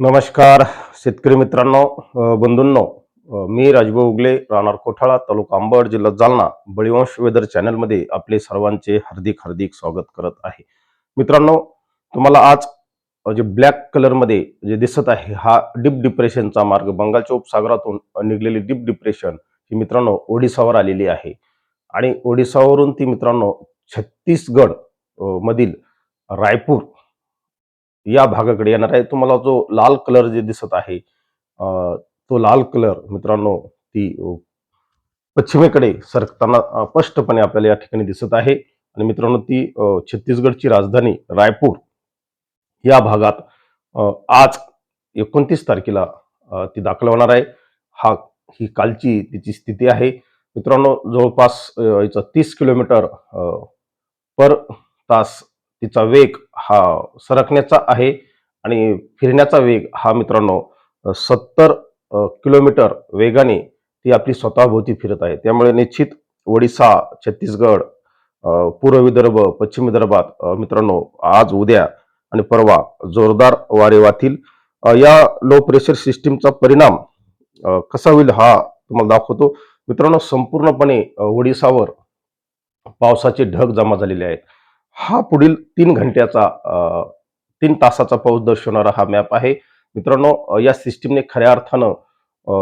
नमस्कार शेतकरी मित्रांनो, बंधूंनो. मी राजभाऊ उगले, राहणार कोठाळा, तालुका अंबड, जिल्हा जालना. बळीवंश वेदर चॅनलमध्ये आपले सर्वांचे हार्दिक हार्दिक स्वागत करत आहे. मित्रांनो, तुम्हाला आज जे ब्लॅक कलरमध्ये जे दिसत आहे, हा डीप डिप्रेशनचा मार्ग, बंगालच्या उपसागरातून निघलेली डीप डिप्रेशन ही मित्रांनो ओडिसावर आलेली आहे. आणि ओडिसावरून ती मित्रांनो छत्तीसगड मधील रायपूर या भागाकडे येणार आहे. तुम्हाला जो लाल कलर जे दिसत आहे, तो लाल कलर मित्रांनो ती पश्चिमेकडे सरकताना स्पष्टपणे आपल्याला या ठिकाणी दिसत आहे. आणि मित्रांनो ती छत्तीसगडची राजधानी रायपूर या भागात आज 29 तारखेला ती दाखल होणार आहे. ही कालची तिची स्थिती आहे. मित्रांनो जवळपास याचा 30 किलोमीटर पर तास तिचा वेग हा सरकण्याचा आहे. आणि फिरण्याचा वेग हा मित्रांनो 70 किलोमीटर वेगाने ती आपली स्वतःभोवती फिरत आहे. त्यामुळे निश्चित ओडिसा, छत्तीसगड, पूर्व विदर्भ, पश्चिम विदर्भात मित्रांनो आज, उद्या आणि परवा जोरदार वारे वाहतील. या लो प्रेशर सिस्टीमचा परिणाम कसा होईल हा तुम्हाला दाखवतो. मित्रांनो, संपूर्णपणे ओडिसावर पावसाचे ढग जमा झालेले आहेत. हा पुढील 3 तासाचा पाऊस दर्शवणारा हा मॅप आहे. मित्रांनो, या सिस्टीमने खऱ्या अर्थानं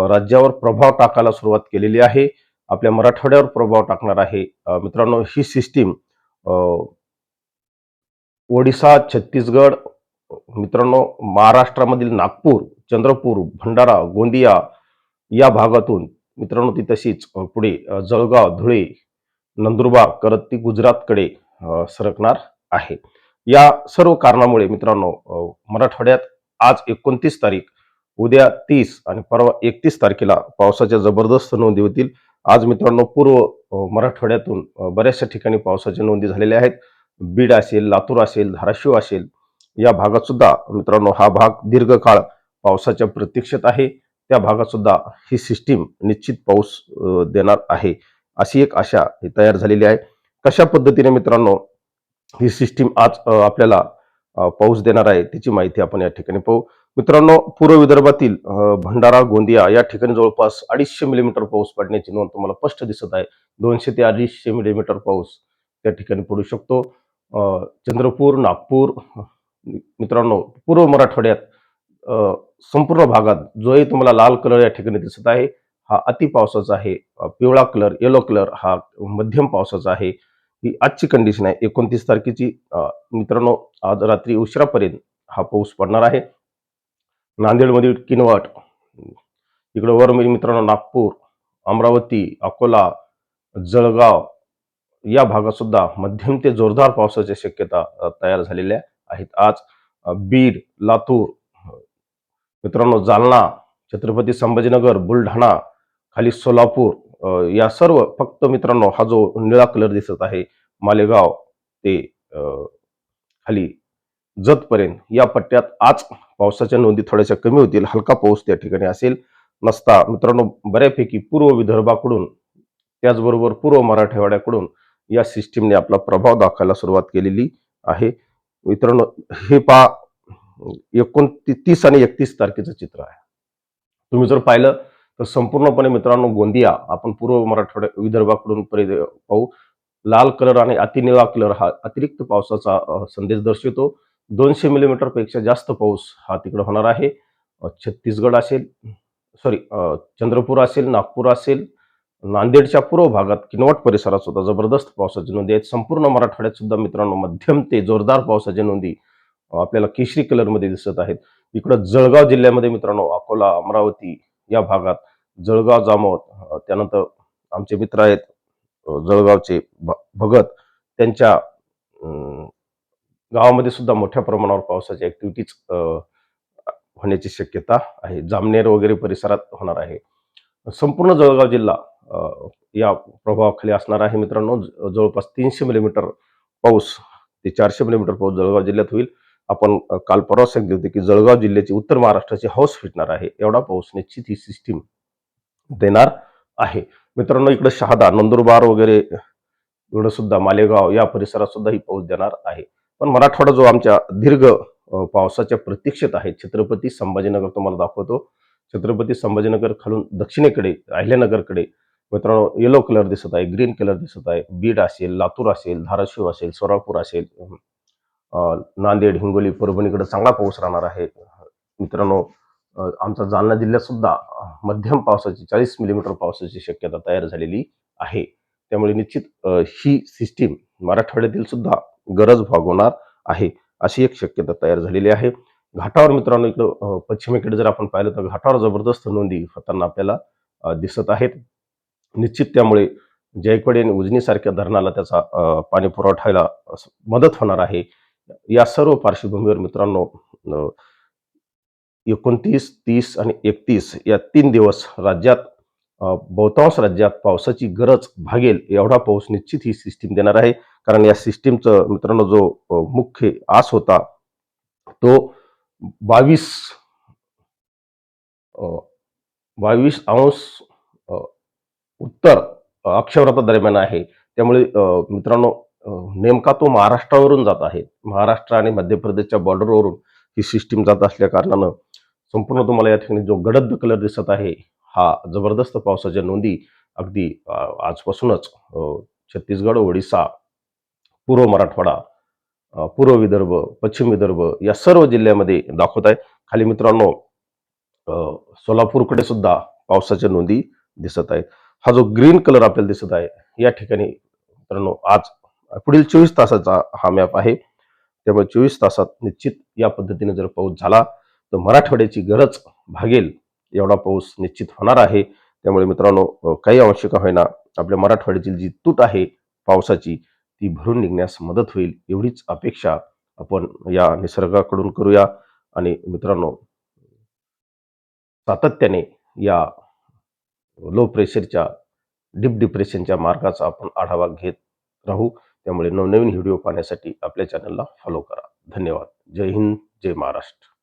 राज्यावर प्रभाव टाकायला सुरुवात केलेली आहे. आपल्या मराठवाड्यावर प्रभाव टाकणार आहे. मित्रांनो, ही सिस्टीम ओडिसा, छत्तीसगड, मित्रांनो महाराष्ट्रामधील नागपूर, चंद्रपूर, भंडारा, गोंदिया या भागातून मित्रांनो ती तशीच पुढे जळगाव, धुळे, नंदुरबार करत ती गुजरातकडे सरकणार आहे. या सर्व कारणामुळे मित्रांनो मराठवाड्यात आज 29 तारीख, उद्या 30 आणि परवा 31 तारखेला पावसाच्या जबरदस्त नोंदी होतील. आज मित्रांनो पूर्व मराठवाड्यातून बऱ्याचशा ठिकाणी पावसाच्या नोंदी झालेल्या आहेत. बीड असेल, लातूर असेल, धाराशिव असेल, या भागात सुद्धा मित्रांनो हा भाग दीर्घकाळ पावसाच्या प्रतीक्षेत आहे. त्या भागात सुद्धा ही सिस्टीम निश्चित पाऊस देणार आहे, अशी एक आशा तयार झालेली आहे. कशा पद्धतीने मित्रांनो ही सिस्टीम आज आपल्याला पाऊस देणार आहे त्याची माहिती आपण या ठिकाणी पाहू. मित्रांनो, पूर्व विदर्भातील भंडारा, गोंदिया या ठिकाणी जवळपास 250 मिलीमीटर पाऊस पडण्याची नोंद तुम्हाला स्पष्ट दिसत आहे. 200 ते 250 मिलीमीटर पाऊस त्या ठिकाणी पडू शकतो. चंद्रपूर, नागपूर, मित्रांनो पूर्व मराठवाड्यात संपूर्ण भागात जोही तुम्हाला लाल कलर या ठिकाणी दिसत आहे, हा अति पावसाचा आहे. पिवळा कलर, येलो कलर हा मध्यम पावसाचा आहे. ही आजची कंडिशन आहे 29 तारखेची. मित्रांनो, आज रात्री उशिरापर्यंत हा पाऊस पडणार आहे. नांदेडमधील किनवट, इकडे वर मित्रांनो नागपूर, अमरावती, अकोला, जळगाव या भागात सुद्धा मध्यम ते जोरदार पावसाच्या शक्यता तयार झालेल्या आहेत. आज बीड, लातूर, मित्रांनो जालना, छत्रपती संभाजीनगर, बुलढाणा, खाली सोलापूर, या सर्व फक्त मित्रांनो हा जो निळा कलर दिसत आहे, मालेगाव ते खाली जतपर्यंत या पट्ट्यात आज पावसाच्या नोंदी थोड्याशा कमी होतील. हलका पाऊस त्या ठिकाणी असेल. नसता मित्रांनो बऱ्यापैकी पूर्व विदर्भाकडून, त्याचबरोबर पूर्व मराठवाड्याकडून या सिस्टीमने आपला प्रभाव दाखवायला सुरुवात केलेली आहे. मित्रांनो, हे 29 आणि 31 तारखेचं चित्र आहे. तुम्ही जर पाहिलं तर संपूर्णपणे मित्रांनो गोंदिया आपण पूर्व मराठवाड्या विदर्भाकडून पाहू. लाल कलर आणि अतिनिळा कलर हा अतिरिक्त पावसाचा संदेश दर्शवतो. 200 मिलीमीटर पेक्षा जास्त पाऊस हा तिकडे होणार आहे. छत्तीसगड असेल, चंद्रपूर असेल, नागपूर असेल, नांदेडच्या पूर्व भागात, किनवट परिसरात सुद्धा जबरदस्त पावसाच्या नोंदी आहेत. संपूर्ण मराठवाड्यात सुद्धा मित्रांनो मध्यम ते जोरदार पावसाच्या नोंदी आपल्याला केशरी कलर मध्ये दिसत आहेत. इकडं जळगाव जिल्ह्यामध्ये मित्रांनो अकोला, अमरावती या भागात, जळगाव, जामोद, त्यानंतर आमचे मित्र आहेत जळगावचे भगत, त्यांच्या गावामध्ये सुद्धा मोठ्या प्रमाणावर पावसाची ऍक्टिव्हिटीज होण्याची शक्यता आहे. जामनेर वगैरे परिसरात होणार आहे. संपूर्ण जळगाव जिल्हा या प्रभावाखाली असणार आहे. मित्रांनो, जवळपास 300 मिलीमीटर पाऊस ते 400 मिलीमीटर पाऊस जळगाव जिल्ह्यात होईल. आपण काल परवा सांगितले होते की जळगाव जिल्ह्याची, उत्तर महाराष्ट्राची हौस फिटणार आहे. एवढा पाऊस निश्चित ही सिस्टीम देणार आहे. मित्रांनो, इकडे शहादा, नंदुरबार वगैरे इकडे सुद्धा, मालेगाव या परिसरात सुद्धा ही पाऊस देणार आहे. पण मराठवाडा जो आमच्या दीर्घ पावसाच्या प्रतीक्षेत आहेत. छत्रपती संभाजीनगर तुम्हाला दाखवतो. छत्रपती संभाजीनगर खालून दक्षिणेकडे अहिल्यानगरकडे मित्रांनो येलो कलर दिसत आहे, ग्रीन कलर दिसत आहे. बीड असेल, लातूर असेल, धाराशिव असेल, सोलापूर असेल, नांदेड, हिंगोली, परभणीकडे चांगला पाऊस राहणार आहे. मित्रांनो आमचा जालना जिल्ह्यात सुद्धा मध्यम पावसाची 40 मिलीमीटर पावसाची शक्यता तयार झालेली आहे. त्यामुळे निश्चित ही सिस्टीम मराठवाड्यातील सुद्धा गरज भागवणार आहे, अशी एक शक्यता तयार झालेली आहे. घाटावर मित्रांनो इकडं पश्चिमेकडे जर आपण पाहिलं तर घाटावर जबरदस्त नोंदी होताना आपल्याला दिसत आहेत. निश्चित त्यामुळे जायकवाडी आणि उजनीसारख्या धरणाला त्याचा पाणी पुरवठ्याला मदत होणार आहे. या सर्व पार्श्वभूमीवर मित्रांनो 29, 30 आणि 31 या 3 दिवस राज्यात बहुतांश राज्यात पावसाची गरज भागेल एवढा पाऊस निश्चित ही सिस्टीम देणार आहे. कारण या सिस्टीमचं मित्रांनो जो मुख्य आस होता तो 22 22 अंश उत्तर अक्षावृत्तादरम्यान आहे. त्यामुळे मित्रांनो नेमका तो महाराष्ट्रावरून जात आहे. महाराष्ट्र आणि मध्य प्रदेशच्या बॉर्डरवरून ही सिस्टीम जात असल्या कारणानं संपूर्ण तुम्हाला या ठिकाणी जो गडद कलर दिसत आहे, हा जबरदस्त पावसाच्या नोंदी अगदी आजपासूनच छत्तीसगड, ओडिसा, पूर्व मराठवाडा, पूर्व विदर्भ, पश्चिम विदर्भ या सर्व जिल्ह्यामध्ये दाखवत आहे. खाली मित्रांनो सोलापूरकडे सुद्धा पावसाच्या नोंदी दिसत आहेत. हा जो ग्रीन कलर आपल्याला दिसत आहे या ठिकाणी मित्रांनो आज पुढील 24 तासाचा हा मॅप आहे. त्यामुळे 24 तासात निश्चित या पद्धतीने जर पाऊस झाला तर मराठवाड्याची गरज भागेल एवढा पाऊस निश्चित होणार आहे. त्यामुळे मित्रांनो काही अंशी का होईना आपल्या मराठवाड्याची जी तूट आहे पावसाची ती भरून निघण्यास मदत होईल एवढीच अपेक्षा आपण या निसर्गाकडून करूया. आणि मित्रांनो सातत्याने या लो प्रेशरच्या डीप डिप्रेशनच्या मार्गाचा आपण आढावा घेत राहू. त्यामुळे नवनवीन व्हिडिओ पाहण्यासाठी आपल्या चॅनलला फॉलो करा. धन्यवाद. जय हिंद, जय महाराष्ट्र.